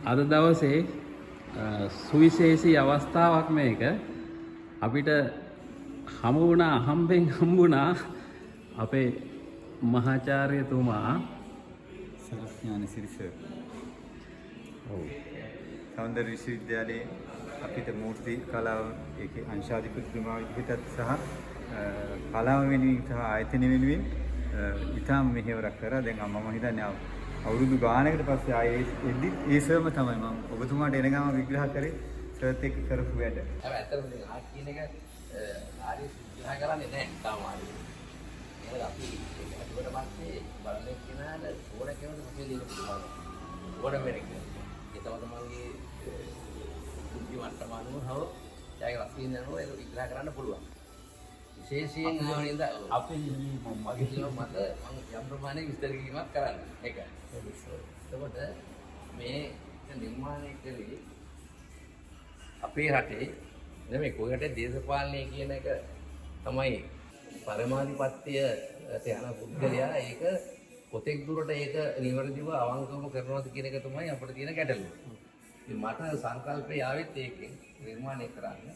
අද දවසේ සුවිශේෂී අවස්ථාවක් මේක අපිට හමු වුණා හම්බෙන් හම්බුණා අපේ මහාචාර්යතුමා සරස්ඥාන සිරිස. ඔව්. සෞන්දර්ය විශ්වවිද්‍යාලයේ අපිට මූර්ති කලාව ඒකේ අංශාධිපතිතුමා විදිහටත් සහ කලාව වෙනුවෙන් සහ ආයතන වෙනුවෙන් ඉතාම මෙහෙවරක් කරා. දැන් මම හිතන්නේ අවුරුදු ගානකට පස්සේ ආයේ ඒ සර්ම තමයි මම ඔබතුමාට එන ගාම විග්‍රහ කරේ සර්ත් එක්ක කරපු වැඩ. හැබැයි ඇත්තටම මේ ආර්ට් කියන එක ආර්ය විග්‍රහ කරන්නේ නැහැ තාම ආර්ය. ඒක අපි ඒකට පස්සේ බලන්නේ කෙනාට ඕන කෙනෙකුට මොකද දෙන්න පුළුවන්. ඕන වෙලෙක. ඒ තමන්ගේ බුද්ධි මට්ටම අනුව හව යාගේ රසින් යනවා ඒක විග්‍රහ කරන්න පුළුවන්. විශේෂයෙන් නේද අපේ මගේ කියන මත මම යම් ප්‍රමාණයක විස්තර කිරීමක් කරන්න. ඒකයි. එතකොට මේ නිර්මාණය කළේ අපේ රටේ නෙමෙයි කොයි රටේ දේශපාලනය කියන එක තමයි පරමාධිපත්‍ය යන පුද්ගලයා ඒක කොතෙක් දුරට ඒක නිවැරදිව අවංකවම කරනවද කියන එක තමයි අපිට තියෙන ගැටලුව. ඉතින් මට සංකල්පය ආවෙත් ඒකෙන් නිර්මාණය කරන්න.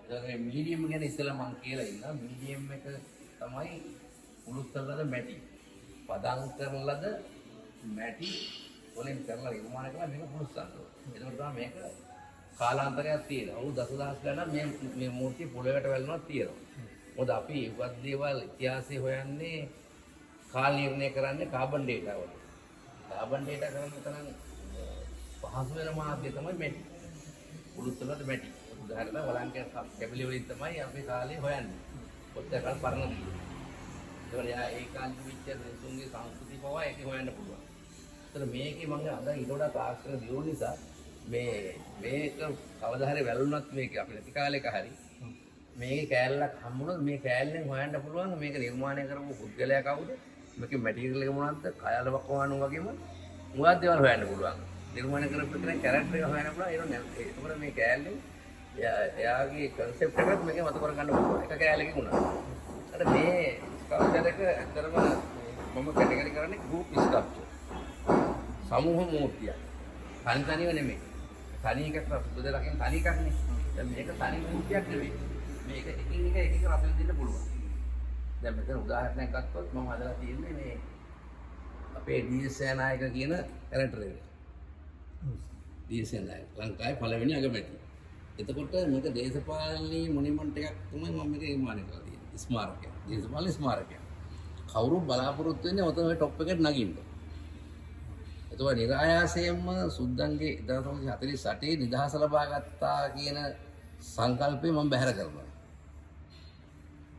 ඒක මීඩියම් ගැන ඉස්සෙල්ලා මම කියලා ඉන්නවා. මීඩියම් එක තමයි උණුස්සලද මැටි. පදම් කරලද මැටි වලින් කරලා නිර්මාණය කරලා මේක පුරුස්සන්න ඕනේ. ඒකට තමයි මේක කාලාන්තරයක් තියෙනවා. ඔව් දසදහස් ගණන් මේ මූර්තිය පොළොවට වැල්ලුණක් තියෙනවා. මොකද අපි උගත් දේවල් ඉතිහාසය හොයන්නේ කාල නිර්ණය කරන්නේ කාබන් ඩේටා වල. කාබන් ඩේටා කරන්න තරම් පහසු වෙන මාධ්‍ය තමයි මැටි. උණුස්සලද මැටි. උදාහරණයක් වලංකය කැපිලි වලින් තමයි අපි කාලේ හොයන්නේ. කොච්චර කාල පරණ දේවල්. ඒ කාලේ විච්ච මිනිසුන්ගේ සංස්කෘති පවා ඒක හොයන්න පුළුවන්. ඒතර මේකේ මම අද ඊට වඩා තාක්ෂණ දියුණු නිසා මේක කවදා හරි වැළුණත් මේක අපි නැති කාලෙක හරි මේකේ කෑල්ලක් හම්බුනොත් මේ කෑල්ලෙන් හොයන්න පුළුවන් මේක නිර්මාණය කරපු පුද්ගලයා කවුද? මේකේ මැටීරියල් එක මොනවද? කයල වකවානු වගේම මුගක් දේවල් හොයන්න පුළුවන්. නිර්මාණය කරපු කෙනා කැරක්ටර් එක හොයන්න පුළුවන්. ඒකෝර මේ කෑල්ලෙන් එයාගේ concept එකත් මේකේ මත කරගන්න පුළුවන්. එක කෑල්ලකින් උනා. අර මේ ස්කල්ප්චර් එක ඇත්තටම මම කැටගරි කරන්නේ group sculpture. සමූහ මූර්තිය. තනිව නෙමෙයි. තනි එකක් සුදු දෙකකින් තනි එකක් නේ. දැන් මේක තනි මූර්තියක් නෙවෙයි. මේක එකින් එක රස විඳින්න පුළුවන්. දැන් මෙතන උදාහරණයක් ගත්තොත් මම හදලා තියෙන්නේ මේ අපේ ඩී.එස්. නායක කියන කැරක්ටර් එක. ඩී.එස්. නායක ලංකාවේ පළවෙනි අගමැති. එතකොට මේක දේශපාලනීය මොනියුමන්ට් එකක් තමයි මම මේක නිර්මාණය කරලා තියෙන්නේ. ස්මාරකයක්. දේශපාලන ස්මාරකයක්. කවුරුත් බලාපොරොත්තු වෙන්නේ ඔතන ඔය টොප් එකට නගින්න. එතකොට නිරායාසයෙන්ම සුද්දන්ගේ 1948 නිදහස ලබා ගත්තා කියන සංකල්පය මම බැහැර කරනවා.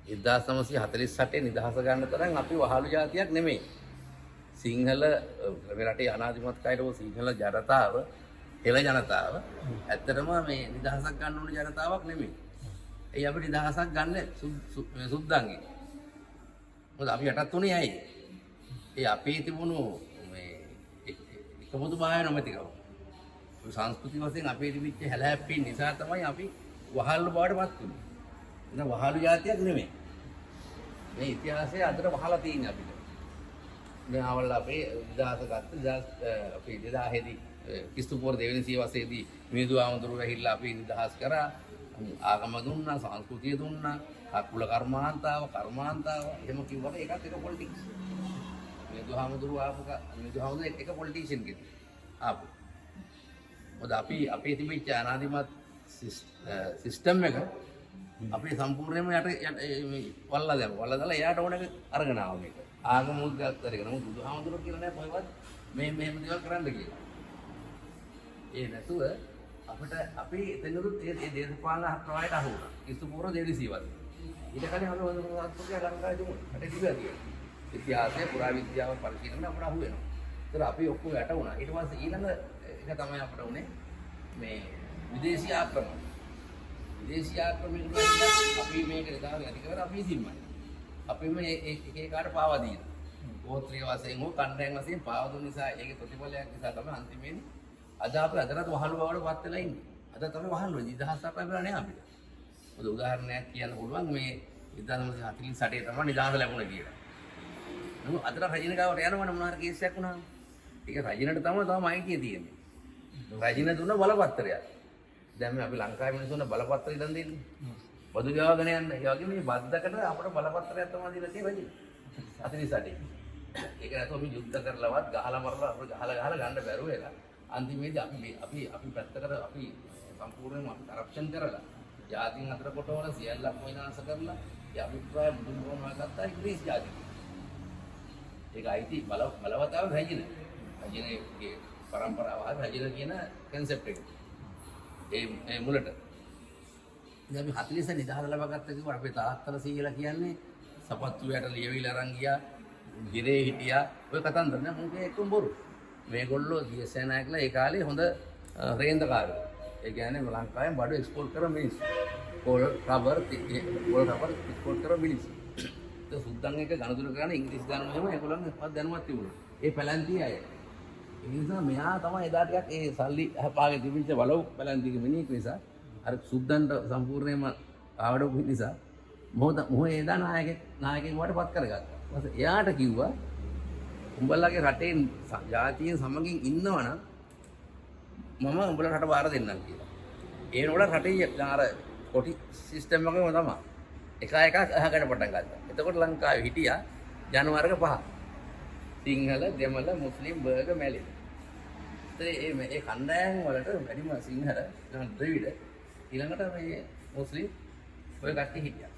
1948 නිදහස ගන්න තරම් අපි වහලු ජාතියක් නෙමෙයි. සිංහල මේ රටේ අනාදිමත් කයරෝ සිංහල ජනතාව, හෙළ ජනතාව ඇත්තටම මේ නිදහසක් ගන්න ඕන ජනතාවක් නෙමෙයි. ඒ අපි නිදහසක් ගන්න සුද්දන්ගේ. මොකද අපි යටත් උනේ ඇයි? ඒ අපේ තිබුණු එකමුතු බාහිර නොමැතිකම. සංස්කෘති වශයෙන් අපේ තිබිච්ච හැලහැප්පීම් නිසා තමයි අපි වහල්ලු බවට පත් වුනේ. එන වහලු ජාතියක් නෙමෙයි. මේ ඉතිහාසයේ අදට වහලා තියෙන්නේ අපිට. දැන් ආවල් අපේ නිදහස ගත්ත අපේ 2000 දී කිස්තුපෝර දෙවෙනි සියවසේදී මිහිඳු ආමඳුරු ඇහිල්ලා අපි නිදහස් කරා. ආගම දුන්නා, සංස්කෘතිය දුන්නා, කුල කර්මාන්තාව, එහෙම කිව්වට ඒකත් එක පොලිටික්ස්. මේ බුදුහාමුදුරුවෝ බුදුහාමුදුරුවෝ එක පොලිටිෂියන් කෙනෙක් ආපු. මොකද අපි තිබිච්ච අනාදිමත් සිස්ටම් එක අපි සම්පූර්ණයෙන්ම යට වල්ලා දාලා එයාට ඕන එක අරගෙන ආවා මේක. ආගම මුද්දක් කරගෙන මොකද බුදුහාමුදුරුවෝ කියලා නෑ කොහෙවත් මේ මෙහෙම දේවල් කරන්න කියලා. ඒ නැතුව අපිට අපි එතනදු ඒ දේශපාලන ප්‍රවාහයට අහු වුණා. ඉස්තුපූර්ව දෙවිසියවත්. ඊට කලින් අපි හොඳ සංස්කෘතිය ලංකාවේ තිබුණා. රටේ තිබුණා කියලා. ඉතිහාසය, පුරාවිද්‍යාව පරිශීලන අපට අහු වෙනවා. ඒතර අපි ඔක්කොම යට වුණා. ඊට පස්සේ ඊළඟ එක තමයි අපිට උනේ මේ විදේශී ආක්‍රමණ. විදේශී ආක්‍රමණ කියන්නේ අපි මේක දාගෙන ඇති කරලා අපි ඉතින්මයි. අපි මේ එක එකාට පාවා දීලා. ගෝත්‍රීය වශයෙන් හෝ කණ්ඩායම් වශයෙන් පාවා දුන්න නිසා ඒකේ ප්‍රතිඵලයක් නිසා තමයි අන්තිමේදී අද අපි අදටත් වහල් බවට පත් වෙලා ඉන්නේ. අද තමයි වහල් වෙන්නේ. 2000ක් වෙලා නෑ අපිට. මොකද උදාහරණයක් කියන්න පුළුවන් මේ 1948 තමයි නිදහස ලැබුණේ කියලා. නමුත් අදට රජින ගාවට යනවනේ මොනවා හරි කේස් එකක් වුණාම. ඒක රජිනට තමයි අයිතිය තියෙන්නේ. රජින දුන්න බලපත්‍රයක්. දැන් මේ අපි ලංකාවේ මිනිස්සුන්ට බලපත්‍රය ඉදන් දෙන්නේ. බදු ගාවගෙන යන්න. ඒ වගේ මේ බද්දකට අපිට බලපත්‍රයක් තමයි දීලා තියෙන්නේ රජින. 48. ඒක නැතුව අපි යුද්ධ කරලවත් ගහලා මරලා අපිට ගහලා ගන්න බැරුව වෙලා. අන්තිමේදී අපි පැත්තකට අපි සම්පූර්ණයෙන්ම අපි කරප්ෂන් කරලා ජාතින් අතර කොටවල සියල්ලක්ම විනාශ කරලා ඒ අභිප්‍රාය මුදුන් වුණා ගත්තා ඉංග්‍රීසි ජාතිය. ඒක අයිති බලවතාව රජින. රජිනගේ පරම්පරාව රජින කියන කන්සෙප්ට් එක. ඒ මුලට. ඉතින් අපි 40 නිදහස ලබා ගත්ත කිව්වා අපේ තාත්තලා සීලා කියන්නේ සපත්තු යට ලියවිලා අරන් ගියා. ගිරේ හිටියා. ඔය කතන්දර නේ මොකද එක්කම බොරු. මේගොල්ලෝ දියසේනායකලා ඒ කාලේ හොඳ රේන්දකාරයෝ. ඒ කියන්නේ ලංකාවෙන් බඩු එක්ස්පෝර්ට් කරන මිනිස්සු. පොල් රබර් එක්ස්පෝර්ට් කරන මිනිස්සු. ඒ සුද්දන් එක ගනුදෙනු කරන ඉංග්‍රීසි ගාන මෙහෙම ඒගොල්ලන්ගේ දැනුමක් තිබුණා. ඒ පැලැන්තිය අය. ඒ නිසා මෙයා තමයි එදා ටිකක් ඒ සල්ලි හපාගේ තිබිච්ච බලව පැලැන්තිගේ මිනිහෙක් නිසා අර සුද්දන්ට සම්පූර්ණයෙන්ම ආවඩපු නිසා මොහොත එදා නායකයෙක් වඩපත් කරගත්තා. ඊපස්සේ එයාට කිව්වා උඹලගේ රටේ ජාතියෙන් සමගින් ඉන්නවනම් මම උඹලා රට බාර දෙන්නම් කියලා. ඒ නෝඩ රටේ අර කොටි සිස්ටම් එකම තමයි. එක අහකට පටන් ගත්තා. එතකොට ලංකාවේ හිටියා ජනවර්ග 5. සිංහල, දෙමළ, මුස්ලිම්, බර්ග, මැලි. ඒ කණ්ඩායම් වලට වැඩිම සිංහල, ද්‍රවිඩ ඊළඟට මේ මුස්ලිම් ඔය කට්ටිය හිටියා.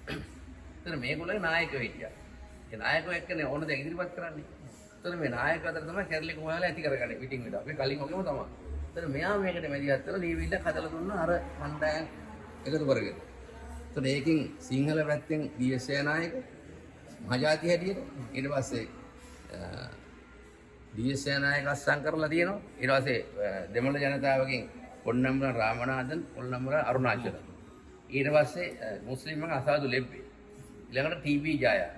ඒතර මේගොල්ලෝගේ නායකයෝ හිටියා. ඒ නායකයෝ එක්කනේ ඕන දේ ඉදිරිපත් කරන්නේ. ඒතර මේ නායක අතර තමයි කැරලි කුමාරලා ඇති කරගන්නේ පිටින් විතර. අපි කලින් වගේම තමයි. ඒතර මෙයා මේකට මැදිහත් කරලා දීවිල්ල හදලා දුන්නා අර කණ්ඩායම් එකතු කරගෙන. ඒතර ඒකෙන් සිංහල පැත්තෙන් දියසේන නායක මහජාති හැටියට ඊට පස්සේ දියසේන නායක අස්සම් කරලා තියෙනවා. ඊට පස්සේ දෙමළ ජනතාවගෙන් පොන්නම්බර රාමනාදන්, පොන්නම්බර අරුණාචල. ඊට පස්සේ මුස්ලිම්ම අසාදු ලෙබ්බේ. ඊළඟට ටීබී ජායා.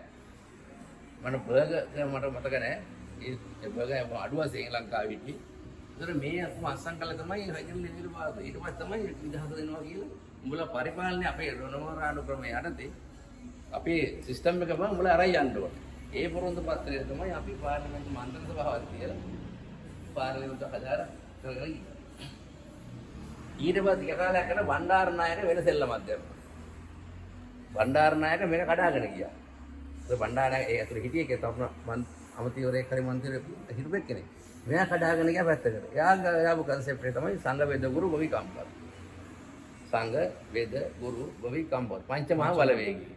මට මතක නැහැ. ඒ බර්ගර් අඩුව ශ්‍රී ලංකාවේ හිටියේ. ඒතර මේ අක්ම අස්සම් කළා තමයි රජින නිවිල පාද. ඊට පස්සේ තමයි නිදහස දෙනවා කියලා. උඹලා පරිපාලනයේ අපේ රණවරාණු ක්‍රමයේ යටතේ අපේ සිස්ටම් එක බං උඹලා අරයි යන්න ඕනේ. ඒ පොරොන්දු පත්‍රය තමයි අපි පාර්ලිමේන්තු මන්ත්‍රණ සභාවක් කියලා පාර්ලිමේන්තු හදාරා කරගෙන ඊට පස්සේ ටික කාලයක් යන බණ්ඩාරනායක වෙන සෙල්ලමක් දැම්මා. බණ්ඩාරනායක මේක කඩාගෙන ගියා. ඒ බණ්ඩාරනායක ඒ අතර හිටියේ ඒක තමයි අමතිවරයෙක් හරි මන්ත්‍රීවරයෙක් හිටුපෙක් කෙනෙක්. මෙයා කඩාගෙන ගියා පැත්තකට. යාගාපු කන්සෙප්ට් එක තමයි සංඝ වේද ගුරු ගොවි කම්පත්. සංඝ වේද ගුරු ගොවි කම්පත්. පංචමහා බලවේගී.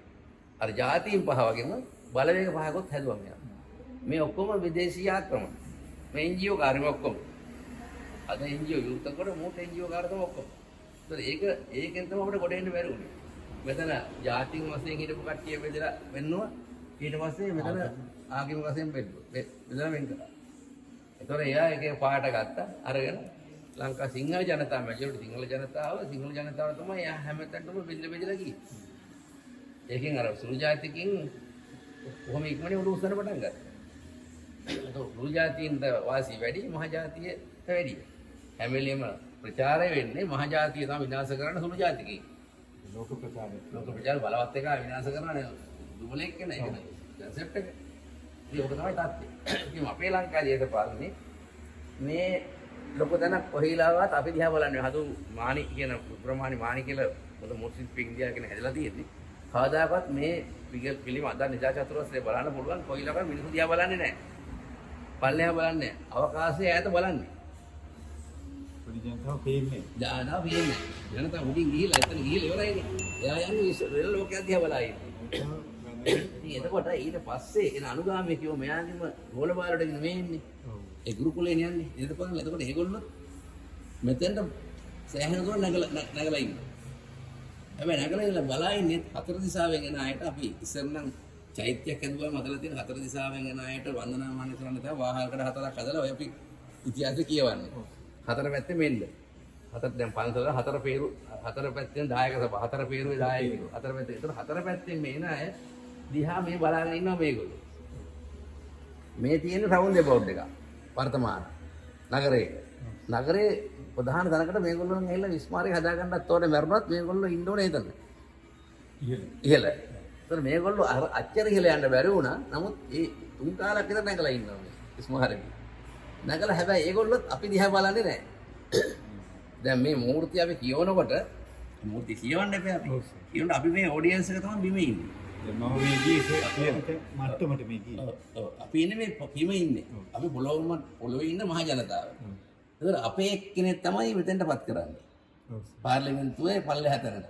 අර ජාතීන් පහ වගේම බලවේග පහකොත් හැදුවා මෙයා. මේ ඔක්කොම විදේශීය ආක්‍රමණ. මේ එන්ජිஓ කාර්යම ඔක්කොම. අද එන්ජිஓ යුක්ත කොට මොකද එන්ජිஓ කාර්ය තමයි ඔක්කොම. ඒකෙන් තමයි අපිට කොට එන්න බැරි වුණේ. මෙතන ජාතින් වශයෙන් හිටපු කට්ටිය බෙදලා වෙන්නවා. ඊට පස්සේ මෙතන ආගම වශයෙන් බෙදලා වෙන් කරා. ඒතකොට එයා එකේ පාට ගත්තා. අරගෙන ලංකා සිංහල ජනතාව මැජොරිටි සිංහල ජනතාව තමයි එයා හැමතැනම බෙදලා ගියේ. ඒකෙන් අර සුළු ජාතිකින් කොහොම ඉක්මනින් උඩ උස්සන්න පටන් ගත්තා. ඒක සුළු ජාතීන්ට වාසි වැඩි මහ ජාතියට වැඩි. හැම වෙලෙම ප්‍රචාරය වෙන්නේ මහ ජාතිය තමයි විනාශ කරන්න සුළු ජාතිකයි. ලෝක ප්‍රචාර බලවත් එක විනාශ කරනවා දුබලෙක් කියන එක නේ. කන්සෙප්ට් එක. ඒක තමයි තාත්තේ. ඉතින් අපේ ලංකාවේ දේශපාලනේ මේ ලොකු තැනක් කොහේලාවත් අපි දිහා බලන්නේ හදු මානි කියන ප්‍රමාණි මානි කියලා මොකද මුස්ලිම් ඉන්දියා කියන හැදලා තියෙන්නේ. කවදාකවත් මේ පිළිම අද නිදා චතුරස්‍රය බලන්න පුළුවන් කොයිලක මිනිස්සු දිහා බලන්නේ නැහැ. පල්ලෙහා බලන්නේ අවකාශයේ ඈත බලන්නේ. පොඩි ජනතාව පේන්නේ. ජනතාව පේන්නේ. ජනතාව උඩින් ගිහිල්ලා එතන ගිහිල්ලා ඉවරයිනේ. එයා යන්නේ රෙල් ලෝකයක් දිහා බලා ඉන්නේ. ඉතින් එතකොට ඊට පස්සේ එන අනුගාමී කියෝ මෙයාගෙම ගෝල බාලට ගෙන මේ ඉන්නේ. ඒ ගුරුකුලේ යන්නේ. එතකොට ඒගොල්ලෝ මෙතෙන්ට සෑහෙන දුර නැගලා ඉන්නවා. හැබැයි නැගලා ඉඳලා බලා ඉන්නේ හතර දිශාවෙන් එන අයට අපි ඉස්සර නම් චෛත්‍යයක් ඇදුවාම අතලා තියෙන හතර දිශාවෙන් එන අයට වන්දනාමාන කරන්න තමයි වාහල්කඩ හතරක් හදලා ඔය අපි ඉතිහාසෙ කියවන්නේ. හතර පැත්තේ මෙන්න. හතර දැන් පන්සල හතර peeru හතර පැත්තෙන් දායක සභා හතර peeruවේ දායකයෝ. හතර පැත්තේ. ඒතර හතර පැත්තෙන් මේ එන අය දිහා මේ බලාගෙන ඉන්නවා මේගොල්ලෝ. මේ තියෙන සවුන්ඩ් බෝඩ් එක. වර්තමාන නගරේ. නගරේ ප්‍රධාන තැනකට මේගොල්ලෝ ගිහිල්ලා විස්මාරය හදාගන්නත් ඕනේ මරුණත් මේගොල්ලෝ ඉන්න ඕනේ එතන. ඉහළ. ඒතර මේගොල්ලෝ අච්චර ඉහළ යන්න බැරි වුණා. නමුත් ඒ තුන් කාලක් විතර නැගලා ඉන්නවා මේ විස්මාරේ. නැගලා හැබැයි ඒගොල්ලොත් අපි දිහා බලන්නේ නැහැ. දැන් මේ මූර්තිය අපි කියවනකොට මූර්තිය කියවන්න එපා අපි. කියනකොට අපි මේ ඔඩියන්ස් එක තමයි බිම ඉන්නේ. දැන් මම මේ ගියේ මට්ටමට මේ ගියේ. ඔව් අපි ඉන්නේ මේ බිම ඉන්නේ. අපි පොළොවේ ඉන්න මහ ජනතාව. ඒතර අපේ එක්කෙනෙක් තමයි මෙතෙන්ටපත් කරන්නේ. පාර්ලිමේන්තුවේ පල්ලෙහා තැනට.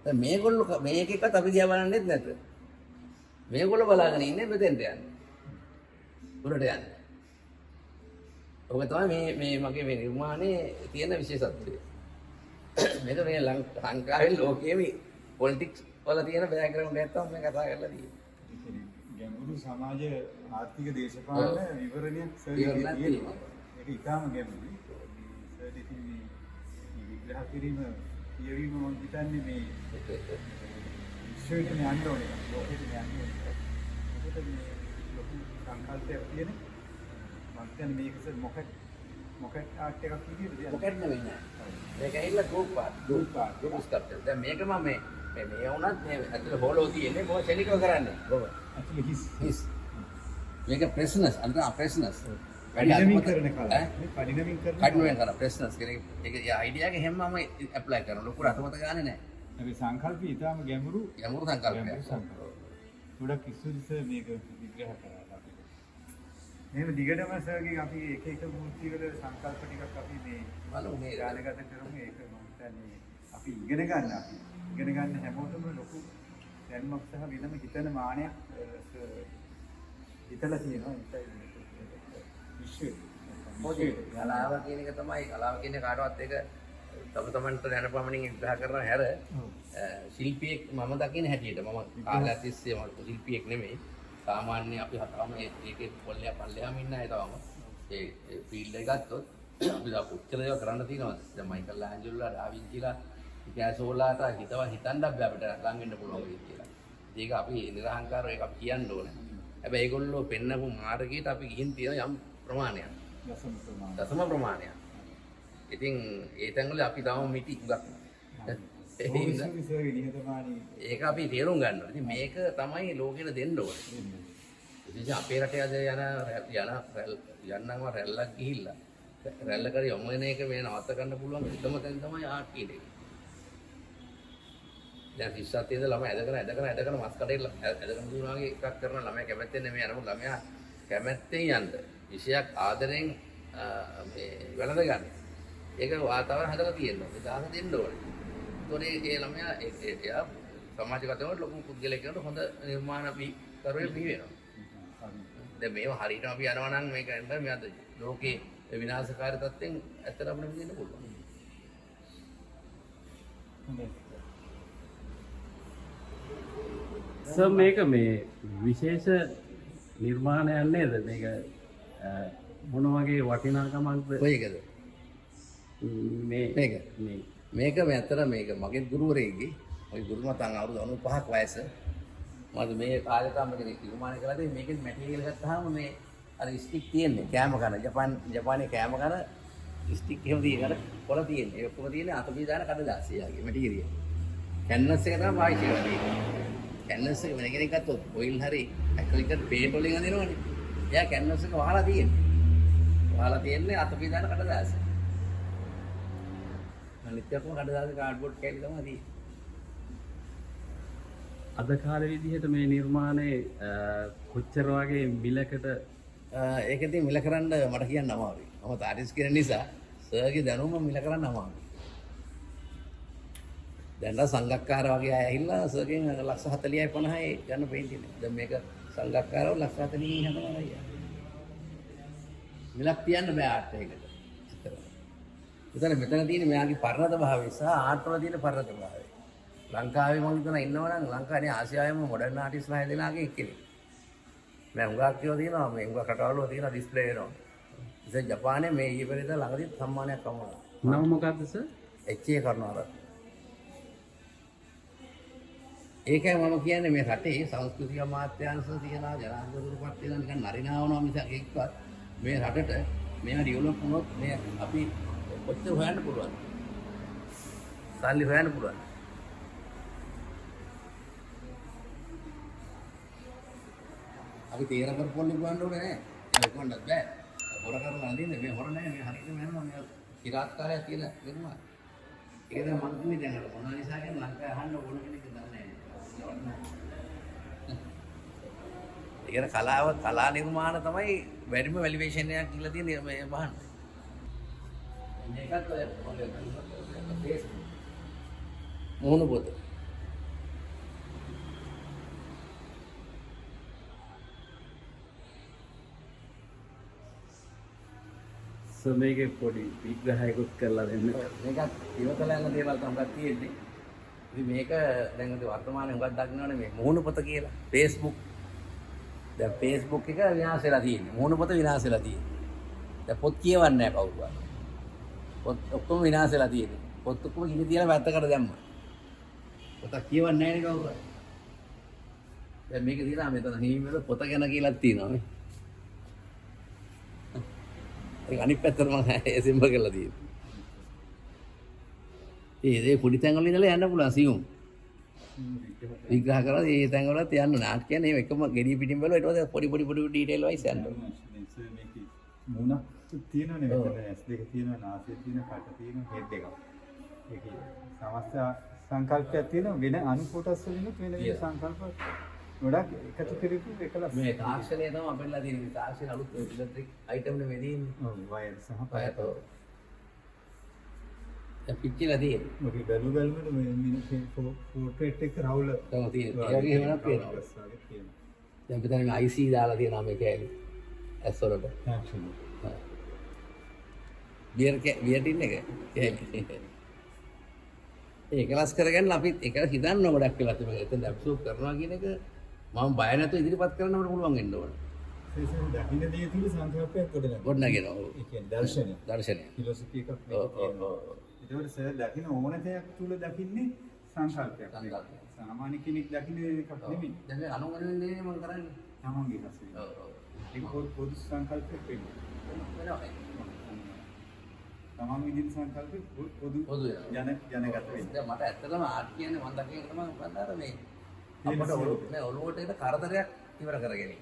දැන් මේගොල්ලෝ මේක එකත් අපි දිහා බලන්නෙත් නැත. මේගොල්ලෝ බලාගෙන ඉන්නේ මෙතෙන්ට යන්නේ. උඩට යන්නේ. ඔක තමයි මේ මගේ මේ නිර්මාණයේ තියෙන විශේෂත්වය. මේක මේ ලංකාවේ ලෝකයේ පොලිටික්ස් වල තියෙන බෑග්ග්‍රවුන්ඩ් එකක් තමයි මේ කතා කරලා තියෙන්නේ. ගැඹුරු සමාජ ආර්ථික දේශපාලන විවරණයක් තියෙනවා. ඒක ඉතාම ගැඹුරුයි. සර් ඉතින් මේ විග්‍රහ කිරීම කියවීම මම හිතන්නේ මේ විශ්වයට යන්න ඕනේ. ලෝකෙට යන්න ඕනේ. ඒකට මේ ලොකු සංකල්පයක් තියෙන මම කියන්නේ මේක මොකක් ආර්ට් එකක් විදිහට දෙයක්. මොකක්ද නෙවෙයි. මේක ඇවිල්ලා ගෲප් ආර්ට්. Group structure. දැන් මේක මම මේ වුණත් මේ ඇතුළේ හොලෝ තියෙන්නේ කොහොම ශනිකව කරන්නේ. කොහොම? ඇතුළේ හිස්. මේක ප්‍රෙස්නස් අන්ත ප්‍රෙස්නස්. කඩිනමින් කරන කල. කඩිනමින් කරන ප්‍රෙස්නස් කියන එක අයිඩියා එක හැමම ඇප්ලයි කරනවා. ලොකු රටමත ගානේ නැහැ. අපි සංකල්පය ඊටාම ගැඹුරු සංකල්පයක්. ගොඩක් ඉස්සුලිස මේක විග්‍රහ කරා. මේව දිගටම සර්ගේ අපි එක මූර්ති වල සංකල්ප ටිකක් අපි මේ බලමු මේ ගානගත කරමු. ඒක මම හිතන්නේ අපි ඉගෙන ගන්න හැමෝටම ලොකු දැනුමක් සහ වෙනම හිතන මානයක් හිතලා තියෙනවා. කලාව කියන එක තමයි කලාව කියන කාටවත් එක තමන්ට දැනපමණින් විග්‍රහ කරන හැර ශිල්පියෙක් මම දකින හැටියට මම කාලයක් තිස්සේ මම ශිල්පියෙක් නෙමෙයි. සාමාන්‍ය අපි හතම ඒකේ පල්ලෙහාම ඉන්න අය තමයි. ඒ ෆීල්ඩ් එක ගත්තොත් අපි දා කොච්චර දේවල් කරන්න තියෙනවද? දැන් මයිකල් ආන්ජෙලෝලා ඩාවින්චිලා ඉතිහාසෝලාට හිතන්නත් බෑ අපිට ලඟ වෙන්න පුළුවන් වෙයි කියලා. ඒක අපි නිර්හංකාරව ඒක අපි කියන්න ඕනේ. හැබැයි ඒගොල්ලෝ පෙන්නපු මාර්ගයට අපි ගිහින් තියෙන යම් ප්‍රමාණයක්. දසම ප්‍රමාණයක්. ඉතින් ඒ තැන්වල අපි තාම මිටි උගක්. ඒක අපි තේරුම් ගන්න ඕනේ. ඉතින් මේක තමයි ලෝකෙට දෙන්න ඕනේ. ඉතින් අපේ රටේ අද යන්නම රැල්ලක් ගිහිල්ලා රැල්ල කරේ යොමු වෙන එක මේ නවත්ත ගන්න පුළුවන් එකම තැන තමයි ආර්ට් කියන එක. දැන් 30 ඉඳලා ළමයි ඇදගෙන මස් කඩේ ඇදගෙන දුවනවා වගේ එකක් කරන ළමයි කැමැත්තෙන් නෙමෙයි අරමුණ ළමයා කැමැත්තෙන් යන්න විෂයක් ආදරෙන් මේ වැළඳ ගන්න. ඒක වාතාවරණ හදලා තියෙනවා. ඒක ආස දෙන්න ඕනේ. ඒතකොට ඒ ළමයා එයා සමාජගතව ලොකු පුද්ගලයෙක් වෙනකොට හොඳ නිර්මාණ අපි කරුවේ බිහි වෙනවා. දැන් මේව හරියටම අපි යනවා නම් මේක නේද මේ අද ලෝකේ විනාශකාරී තත්ත්වෙන් ඇත්තට අපිට මිදෙන්න පුළුවන්. සර් මේක මේ විශේෂ නිර්මාණයක් නේද? මේක මොන වගේ වටිනාකමක්ද? කොයිකද? මේක මේ ඇත්තට මේක මගේ ගුරුවරයෙක්ගේ ওই ගුරු මතන් අවුරුදු 95ක් වයස මම මේ කාලේ තමයි මේක නිර්මාණය කළා. ඉතින් මේකේ මැටීරියල් ගත්තාම මේ අර ස්ටික් තියෙන්නේ කෑම කන ජපානයේ කෑම කන ස්ටික් එහෙම තියෙන පොළ තියෙන්නේ. ඒ ඔක්කොම තියෙන්නේ අතපිය දාන කඩදාසිය යාගේ මැටීරියල්. කැන්වස් එක තමයි පාවිච්චි කරන්නේ. කැන්වස් එක වෙන කෙනෙක් ගත්තොත් ඔයිල් හරි ඇක්‍රිලික් පේන්ට් වලින් අදිනවනේ. එයා කැන්වස් එක වහලා තියෙන්නේ අතපිය දාන කඩදාසිය. අනිත්‍යකම කඩදාසිය කාඩ්බෝඩ් කෑලි තමයි තියෙන්නේ. අද කාලේ විදිහට මේ නිර්මාණය කොච්චර වගේ මිලකට ඒක ඉතින් මිල කරන්න මට කියන්න අමාරුයි. මම තාරිස් කියන නිසා සර්ගේ දැනුම මිල කරන්න අමාරුයි. දැන් සංගක්කාර වගේ අය ඇහිල්ලා සර්ගෙන් ලක්ෂ 40යි 50යි ගන්න පේන්නේ. දැන් මේක සංගක්කාරව ලක්ෂ 40 හදනවා අයියා. මිලක් තියන්න බෑ ආර්ට් එකකට. ඒතර මෙතන තියෙන මෙයාගේ පරණත භාවය සහ ආර්ට් වල තියෙන පරණත භාවය. ලංකාවේ මම හිතන ඉන්නවනම් ලංකාවේ ආසියාවේම මොඩර්න් ආටිස්ට්ලා හැදෙනාගේ එක්කෙනෙක්. මම හුඟක් කියව තියෙනවා මේ හුඟක් රටවල තියෙන ඩිස්ප්ලේ වෙනවා. ඉතින් ජපානයේ මේ ඊපෙරේද ළඟදී සම්මානයක් අම්මා. නම මොකද්ද සර්? එච්.ඒ. කරුණාරත්න. ඒකයි මම කියන්නේ මේ රටේ සංස්කෘතික අමාත්‍යාංශ තියනවා ජනාධිපතිතුමාත් තියෙනවා නිකන් නරිනාවනවා මිසක් එක්කවත් මේ රටට මේවා ඩෙවලොප් වුණොත් මේ අපි කොච්චර හොයන්න පුළුවන්ද? සල්ලි හොයන්න පුළුවන්. අපි තීර කරපොන්නේ ගන්න ඕනේ නෑ. ඒක කොණ්ඩක් බෑ. හොර කරලා අඳින්නේ මේ හොර නෑ මේ හරියටම යනවා මේ කිරාත්කාරයක් කියලා දෙනවා. ඒක තමයි මම කියන්නේ දැන් අර මොනවා නිසා කියන ලංකාවේ අහන්න ඕන කෙනෙක් දන්නේ නෑ. ඒකන කලා නිර්මාණ තමයි වැඩිම වැලියේෂන් එකක් කියලා තියෙන මේ බහන්න. මේකත් ඔය මොන පොත සර් මේකේ පොඩි විග්‍රහයකුත් කරලා දෙන්න. මේකත් ඉවතලා යන දේවල් තමයි තියෙන්නේ. ඉතින් මේක දැන් ඉතින් වර්තමානයේ හුඟක් දක්නවනේ මේ මොහොන පොත කියලා. Facebook. දැන් Facebook එක විනාශ වෙලා තියෙන්නේ. මොහොන පොත විනාශ වෙලා තියෙන්නේ. දැන් පොත් කියවන්නේ නැහැ කවුරුවත්. පොත් ඔක්කොම විනාශ වෙලා තියෙන්නේ. පොත් ඔක්කොම ඉඳි තියලා වැත්තකට දැම්මා. පොත කියවන්නේ නැහැ නේ කවුරුවත්. දැන් මේක දිහා මෙතන හිමිවල පොත ගැන කියලා තියෙනවා නේ. ඒක අනිත් පැත්තට මම සිම්බල් කරලා තියෙනවා. ඒ පොඩි තැන් වල ඉඳලා යන්න පුළුවන් සියුම්. විග්‍රහ කරලා ඒ තැන් වලත් යන්න නාට්‍ය කියන්නේ එකම ගෙඩිය පිටින් බලුවා ඊට පස්සේ පොඩි ඩීටේල් වයිස් යන්න. මේකේ මුණක් තියෙනවනේ මෙතන S2 තියෙනවා නාසය තියෙනවා කට තියෙනවා හෙඩ් එකක්. ඒකේ සමස්ත සංකල්පයක් තියෙනවා වෙන අනු කොටස් වලින් වෙන සංකල්ප ගොඩක් එකතු කරපු එකලස්. මේ තාක්ෂණය තමයි අපිටලා තියෙන්නේ. තාක්ෂණ අලුත් ඉලෙක්ට්‍රික් අයිටම් නේ වෙදීන්නේ. ඔව් වයර් සහ පයත. ඒ පිටිලා තියෙන්නේ. මොකද බැලුවලට මේ මිනිස්සේ පෝට්‍රේට් එක රවුල තමයි තියෙන්නේ. ඒ වගේ වෙනක් පේනවා. දැන් පිටරේ මේ IC දාලා තියෙනවා මේ කෑලි. ඇස් වලට. බියර් ටින් එක. ඒක ලස් කරගන්න අපි ඒක හිතන්න ගොඩක් වෙලා තිබුණා. එතන ඇබ්සෝබ් කරනවා කියන එක මම බය නැතුව ඉදිරිපත් කරන්න අපිට පුළුවන් වෙන්න ඕන. ඒ දකින්න දේ තුල සංකල්පයක් ගොඩනගනවා. ගොඩනගෙනවා. ඒ කියන්නේ දර්ශනය. දර්ශනය. ෆිලොසොෆි එකක් තියෙනවා. ඒකවල සර් දකින්න ඕන දෙයක් තුල දකින්නේ සංකල්පයක්. සාමාන්‍ය කෙනෙක් දකින්නේ එකක් නෙමෙයි. දැන් මේ අනුගමනය දෙන්නේ මම කරන්නේ. තමන්ගේ හසුයි. ඒක පොදු සංකල්පයක් වෙන්නේ. වෙනවා. තමන් විදිහට සංකල්පෙ පොදු ජනගත වෙන්නේ. දැන් මට ඇත්තටම ආර්ට් කියන්නේ මම දකින තමයි මොකක්ද අර මේ අපිට ඔළුවට එන කරදරයක් ඉවර කරගෙන.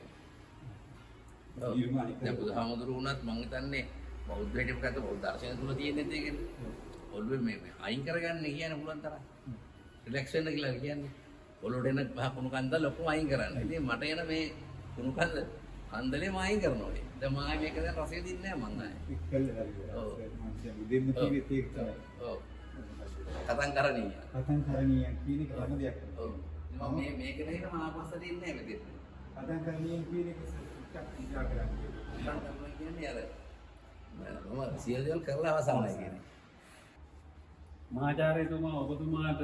දැන් බුදුහාමුදුරු වුණත් මම හිතන්නේ බෞද්ධයෙක් ගත බෞද්ධ දර්ශනය තුල තියෙන දෙයකනේ. ඔළුවේ මේ අයින් කරගන්න කියන්න පුළුවන් තරම්. රිලැක්ස් වෙන්න කියලා කියන්නේ. ඔළුවට එන කුණු කන්දල් ඔක්කොම අයින් කරන්න. ඉතින් මට එන මේ කුණු කන්දලේ මායින් කරනවා. දැන් මම මේක දැන් රසය දින්නේ නැහැ මං ආයේ. ඔව්. දෙන්න තියෙන්නේ ඒක තමයි. ඔව්. කතන් කරණීය. කතන් කරණීය කියන එක හැම දෙයක්. ඔව්. මම මේක නේද මම ආපස්සට ඉන්නේ නැහැ මෙතෙන්. කතන් කරණීය කියන එක සුට්ටක් විචාර කරන්නේ. කතන් කරනවා කියන්නේ අර මම සියලු දේවල් කරලා අවසానයි කියන්නේ. මහාචාර්යතුමා ඔබතුමාට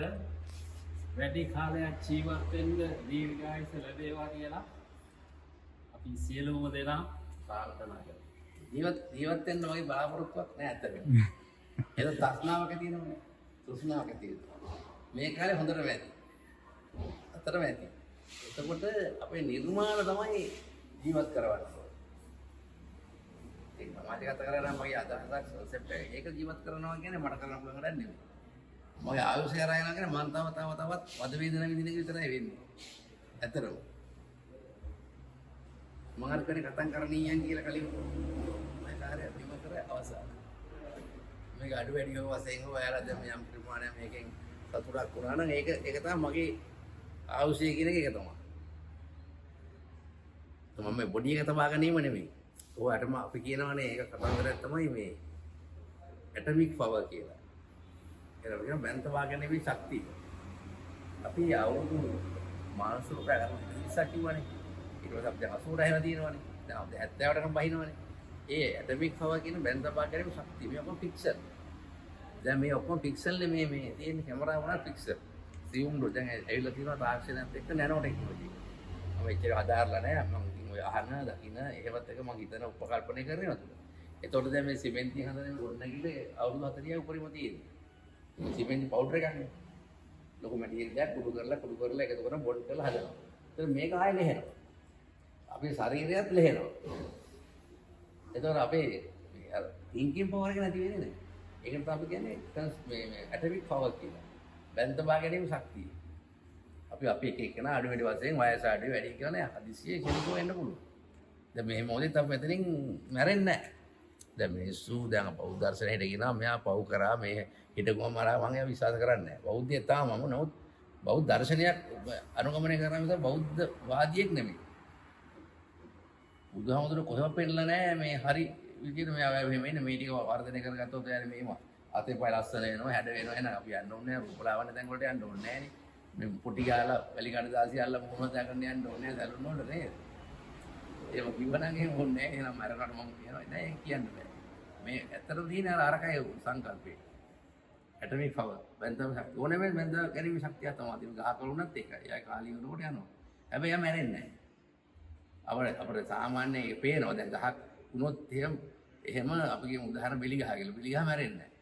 වැඩි කාලයක් ජීවත් වෙන්න දීර්ඝායුෂ ලැබේවා කියලා අපි සියලුම දෙනා ප්‍රාර්ථනා කරනවා. ජීවත් වෙන්න වගේ බලාපොරොත්තුවක් නැහැ ඇත්තටම. ඒක තෘෂ්ණාවක් තියෙනවනේ. තෘෂ්ණාවක් තියෙනවා. මේ කාලේ හොඳට වැඩි. අතරම ඇති. එතකොට අපේ නිර්මාණ තමයි ජීවත් කරවන්නේ. ඒක සමාජගත කරලා මගේ අදහසක් concept එක. ඒක ජීවත් කරනවා කියන්නේ මට කරන්න පුළුවන් වැඩක් නෙමෙයි. මගේ ආයුෂය ආරයන කරන මම තවත් වද වේදන විඳින එක විතරයි වෙන්නේ. ඇත්තටම. මම අර කෙනෙක් කතන් කරණීයන් කියලා කලින් මම කාර්යය බිම කර අවසන්. මේක අඩු වැඩි වශයෙන් ඔයාලා දැන් යම් ප්‍රමාණයක් මේකෙන් සතුටක් වුණා නම් ඒක තමයි මගේ ආයුෂය කියන එක තමයි. මම මේ බොඩි එක තබා ගැනීම නෙමෙයි. ඔයාටම අපි කියනවනේ ඒක කතන්දරයක් තමයි මේ ඇටමික් පවර් කියලා. ඒක කියන බැන්තවාගෙන නෙවෙයි ශක්තිය. අපි අවුරුදු මානසික ප්‍රගමන 30ක් කිව්වනේ. ඊට පස්සේ අපි දැන් 80ට හැම තියෙනවනේ. දැන් අපි 70ටකම් බහිනවනේ. ඒ ඇටමික් පවර් කියන බැන්තවාගෙන ශක්තිය මේ ඔක්කොම පික්සල්. දැන් මේ ඔක්කොම පික්සල් නේ මේ තියෙන කැමරාව වුණා පික්සල්. සියුම් ඩො දැන් ඇවිල්ලා තියෙනවා තාක්ෂණයත් එක්ක නැනෝ ටෙක්නොලොජි. මම එච්චර අදාරලා නැහැ. මම ඉතින් ඔය අහන දකින්න ඒවත් එක මම හිතන උපකල්පනය කරනවා තුන. ඒතකොට දැන් මේ සිමෙන්ති හදන ගොඩනැගිල්ල අවුරුදු 40යි උඩරිම තියෙන්නේ. සිමෙන්ති පවුඩර් එකක් නේ. ලොකු මැටීරියල් එකක් කුඩු කරලා එකතු කරලා බොන්ඩ් කරලා හදනවා. ඒතකොට මේක ආයෙ ලෙහෙනවා. අපේ ශරීරයත් ලෙහෙනවා. ඒතකොට අපේ අර තින්කින් පවර් එක නැති වෙන්නේ නැහැ. ඒකට තමයි අපි කියන්නේ මේ ඇටමික් පවර් කියලා. බැන්තබා ගැනීම ශක්තිය. අපි එක එකන අඩු වැඩි වශයෙන් වයස අඩු වැඩි කියන හදිසියෙ කෙනෙකු වෙන්න පුළුවන්. දැන් මේ මොහොතේ අපි මෙතනින් මැරෙන්නේ නැහැ. දැන් මිනිස්සු දැන් බෞද්ධ දර්ශනයට කියනවා මෙයා පව් කරා මේ හිටගොම මරා මම එයා විශ්වාස කරන්නේ නැහැ. බෞද්ධය තාම මම නමුත් බෞද්ධ දර්ශනයක් අනුගමනය කරා මිස බෞද්ධ වාදියෙක් නෙමෙයි. බුදුහාමුදුර කොහෙවත් පෙන්නලා නැහැ මේ හරි විදිහට මෙයා මෙන්න මේ ටික වර්ධනය කරගත්තොත් එයානේ මේවා අතේ පය ලස්සන වෙනවා හැඩ වෙනවා එහෙනම් අපි යන්න ඕනේ නැහැ රූපලාවන්‍ය තැන් වලට යන්න ඕනේ නැහැ නේ. මේ පොටි ගාලා වැලි කඩ දාසි අල්ල මොනවද දාගන්න යන්න ඕනේ සැලුන් වලට නේද? ඒක කිව්වනම් එහෙම ඕනේ නැහැ. එහෙනම් අරකට මම කියනවා නෑ කියන්න බෑ. මේ ඇත්තට තියෙන අරකයි සංකල්පේ. ඇටමික් පවර් බෙන්දම ශක්තිය ඕනේ මේ බෙන්ද ගැනීම ශක්තිය තමයි. ගහ කලුණත් ඒකයි. එයා කාලී වෙනකොට යනවා. හැබැයි එයා මැරෙන්නේ නැහැ. අපිට සාමාන්‍ය ඒක පේනවා දැන් ගහක් වුණොත් එහෙම අපි කියමු උදාහරණ බෙලි ගහ කියලා. බෙලි ගහ මැරෙන්නේ නැහැ.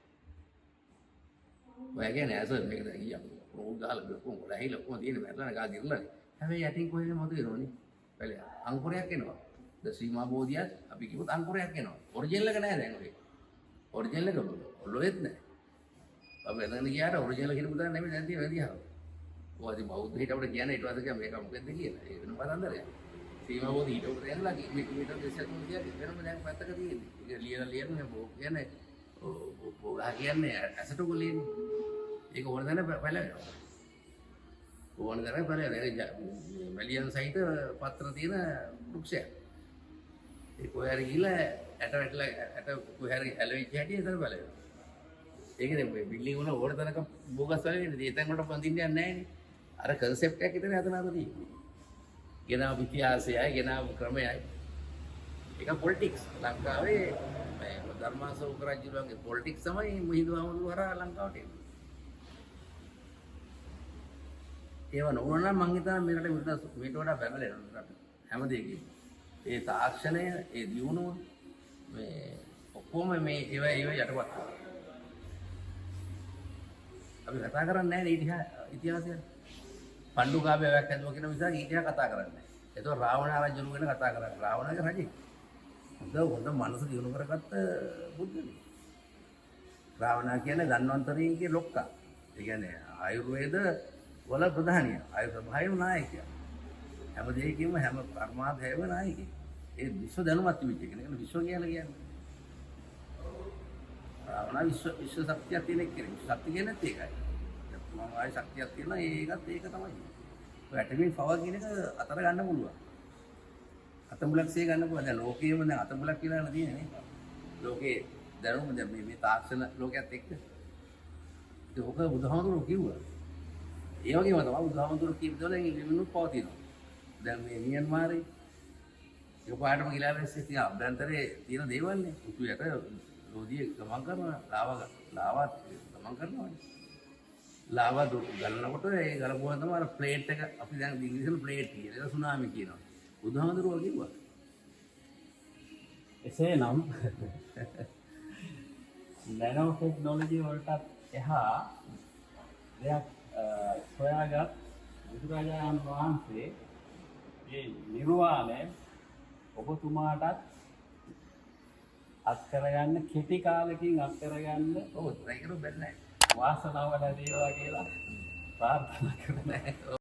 ඔය කියන්නේ ඇස මේක දැන් ඊයම් රෝග ගහලා බොක්කොම ගහලා කොහොමද තියෙන්නේ මැරලා ගහ දිරලානේ. හැබැයි යටින් කොහෙද මතුවෙනවනේ. පැලේ අංකුරයක් එනවා. ද සීමා බෝධියත් අපි කිව්වොත් අංකුරයක් එනවා. ඔරිජිනල් එක නෑ දැන් ඔය. ඔරිජිනල් එක ඔලොෙත් නෑ. අපි එතන ගියාට ඔරිජිනල් හිටපු දාන්න නෙමෙයි දැන් තියෙන විදිහව. ඔය ඉතින් බෞද්ධ හිට අපිට කියන්නේ ඊට පස්සේ මේක මොකෙන්ද කියලා. ඒ වෙන පදන්දරයක්. සීමා බෝධි හිටපු දැන්ලා මීටර් 200 300 වෙනම දැන් පැත්තක තියෙන්නේ. ඒක ලියලා බෝ කියන්නේ බෝලා කියන්නේ ඇසට ගොලියනේ. ඒක ඕන දැන පැලවෙනවා. ඕන දැන පැලවෙනවා. මැලියන් සහිත පත්‍ර තියෙන වෘක්ෂයක්. ඒ කොහේ හරි ගිහලා ඇට වැටලා ඇට කොහේ හරි ඇලවිච්ච හැටි එතන පැලවෙනවා. ඒකනේ මේ බිල්ඩින් වල ඕන තැනක බෝගස් වලින් ඒ තැන් වලට බඳින්න යන්නේ නැහැ නේ. අර කන්සෙප්ට් එකක් විතර හදන අතර තියෙන්නේ. ගෙනාව ඉතිහාසයයි ගෙනාව ක්‍රමයයි. ඒක පොලිටික්ස් ලංකාවේ මේ ධර්මාශෝක රජුගේ පොලිටික්ස් තමයි මිහිඳු ආමඳුර හරහා ලංකාවට එන්නේ. ඒව නොවුණා නම් මං හිතනවා මේකට වඩා බැලලෙනවා රට හැම දෙයකින්. ඒ තාක්ෂණය ඒ දියුණුව මේ ඔක්කොම මේ ඒව යටපත්. අපි කතා කරන්නේ නැහැ ඉතිහාසය. පණ්ඩුකාභයක් හදුවා කියන නිසා ඊට කතා කරන්නේ නැහැ. ඒතකොට රාවණ රජු ගැන කතා කරන්නේ. රාවණගේ රජෙක්. හොඳ මනස දියුණු කරගත්ත බුද්ධනේ. රාවණ කියන්නේ ධන්වන්තරීන්ගේ ලොක්කා. ඒ කියන්නේ ආයුර්වේද වල ප්‍රධානිය. ආයුර්වේද නායකයා. හැම දෙයකින්ම හැම කර්මාදයේම නායකයෙක්. ඒ විශ්ව දැනුමත් තිබිච්ච කෙනෙක්. විශ්ව කියලා කියන්නේ. රාවණ විශ්ව ශක්තිය තියෙන කෙනෙක්. ශක්තිය කියන්නේ ඒකයි. මම ආයි ශක්තියක් තියෙනවා ඒකත් ඒක තමයි. ඔය ඇටමික් පවර් කියන එක අතර ගන්න පුළුවන්. අතමුලක්සේ ගන්න පුළුවන්. දැන් ලෝකයේම දැන් අතමුලක් කියලා නේද තියෙන්නේ. ලෝකේ දැනුම දැන් මේ තාක්ෂණ ලෝකයක් එක්ක. ඒක ඔක බුදුහාමුදුරුවෝ කිව්වා. ඒ වගේම තමයි බුදුහාමුදුරුවෝ කියපු දේ ඉලිමිනුත් පවතිනවා. දැන් මේ මියන්මාරේ ඒ පාඩම ගිලාවෙන්නේ තියෙන අභ්‍යන්තරයේ තියෙන දේවල් නේ. උතු යට රෝදිය ගමන් කරනවා. ලාවා ගමන් කරනවා. ලාවා ගලනකොට ඒ ගලපුවා තමයි අර ප්ලේට් එක අපි දැන් ඉංග්‍රීසියෙන් ප්ලේට් කියලා. ඒක සුනාමි කියනවා. බුදුහාමුදුරුවෝ කිව්වා. එසේනම් නැනෝ ටෙක්නොලොජි වලට එහා දෙයක් සොයාගත් බුදුරජාණන් වහන්සේ මේ නිර්වාණය ඔබතුමාටත් අත් කරගන්න කෙටි කාලෙකින් අත් කරගන්න ඔව් ඒකරු බැලුවා. වාසනාව ලැබේවා කියලා ප්‍රාර්ථනා කරනවා.